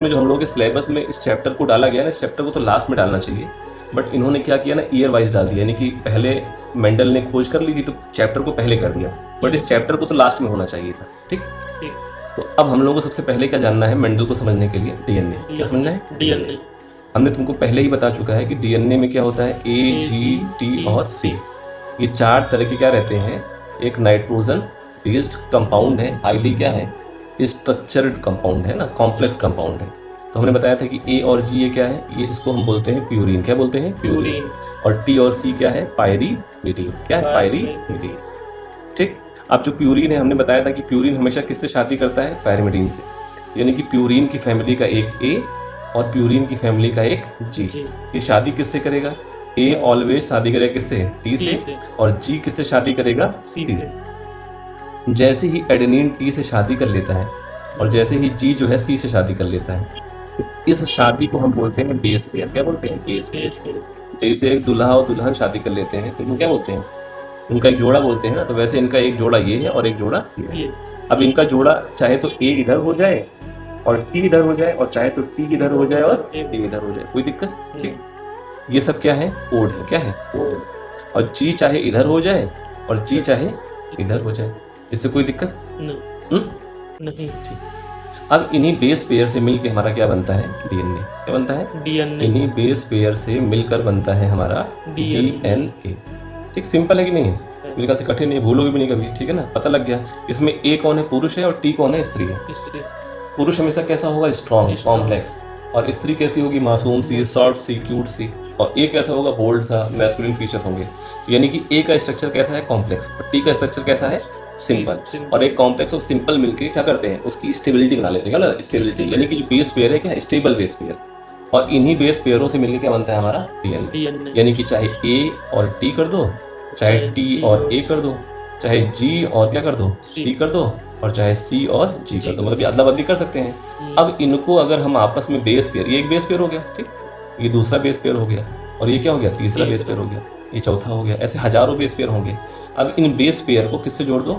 में जो हम लोगों के सिलेबस में इस चैप्टर को डाला गया ना, इस चैप्टर को तो लास्ट में डालना चाहिए, बट इन्होंने क्या किया ना, ईयर वाइज डाल दिया। यानी कि पहले मेंडल ने खोज कर ली थी तो चैप्टर को पहले कर दिया, बट इस चैप्टर को तो लास्ट में होना चाहिए था। ठीक। तो अब हम लोगों को सबसे पहले क्या जानना है मेंडल को समझने के लिए? डीएनए। क्या समझना है? डीएनए। हमने तुमको पहले ही बता चुका है कि डीएनए में क्या होता है, ए, जी, टी और सी। ये चार तरह के क्या रहते हैं, एक नाइट्रोजन बेस्ड कंपाउंड है, हाईली क्या है, स्ट्रक्चर्ड कंपाउंड है ना, कॉम्प्लेक्स कंपाउंड है। तो हमने बताया था कि ए और जी ये क्या है, ये इसको हम बोलते हैं प्यूरिन। क्या बोलते हैं? प्यूरिन। और टी और सी क्या है, पायरीमिडीन। क्या है? पायरीमिडीन। ठीक। अब जो प्यूरिन है, हमने बताया था कि प्यूरिन हमेशा किससे शादी करता है? पायरीमिडीन से। यानी कि प्यूरिन की फैमिली का एक ए और प्यूरिन की फैमिली का एक जी। ये शादी किससे करेगा? ए ऑलवेज शादी करेगा किससे? टी से। और जी किससे शादी करेगा? सी से। जैसे ही एडेनिन टी से शादी कर लेता है और जैसे ही जी जो है सी से शादी कर लेता है, तो इस शादी को हम बोलते हैं बेस पेयर। क्या बोलते हैं? Base pair. जैसे एक दूल्हा और दुल्हन शादी कर लेते हैं तो इनको क्या बोलते हैं? उनका एक जोड़ा बोलते हैं ना। तो वैसे इनका एक जोड़ा ये है और एक जोड़ा ये है। अब इनका जोड़ा चाहे तो ए इधर हो जाए और टी इधर हो जाए, और चाहे तो टी इधर हो जाए और ए इधर हो जाए, कोई दिक्कत? ठीक। ये सब क्या है? कोड है। क्या है? कोड। और जी चाहे इधर हो जाए और जी चाहे इधर हो जाए, इससे कोई दिक्कत नहीं। ठीक। अब इन्हीं बेस पेयर से मिलकर हमारा क्या बनता है? डीएनए। क्या बनता है? डीएनए। इन्हीं बेस पेयर से मिलकर बनता है हमारा डीएनए। ठीक। सिंपल है कि नहीं है? मेरे ख्याल से कठिन नहीं, भूलोगे भी नहीं कभी। ठीक है ना, पता लग गया। इसमें ए कौन है? पुरुष है, और टी कौन है? स्त्री है। पुरुष हमेशा कैसा होगा? Strong, complex. और स्त्री कैसी होगी? मासूम सी, सॉफ्ट सी, क्यूट सी। और ए कैसा होगा? बोल्ड सा, मैस्कुलिन फीचर होंगे। तो यानी कि ए का स्ट्रक्चर कैसा है? कॉम्प्लेक्स। और टी का स्ट्रक्चर कैसा है? सिंपल। और एक कॉम्प्लेक्स और सिंपल मिलके क्या करते हैं? उसकी स्टेबिलिटी बना लेते हैं। क्या? स्टेबिलिटी। यानी कि जो बेस पेयर है क्या? Stable base pair. और इन्हीं बेस पेयरों से मिलकर क्या बनता है हमारा? डीएनए। यानी कि चाहे ए और टी कर दो, चाहे टी और ए कर दो, चाहे जी और क्या कर दो? सी कर दो, और चाहे सी और जी कर दो, मतलब ये अदला बदली कर सकते हैं। अब इनको अगर हम आपस में बेस पेयर, ये एक बेस पेयर हो गया, ठीक, ये दूसरा बेस पेयर हो गया, और ये क्या हो गया? तीसरा बेस पेयर हो गया, ये चौथा हो गया, ऐसे हजारों बेस पेयर होंगे। अब इन बेस पेयर को किससे जोड़ दो?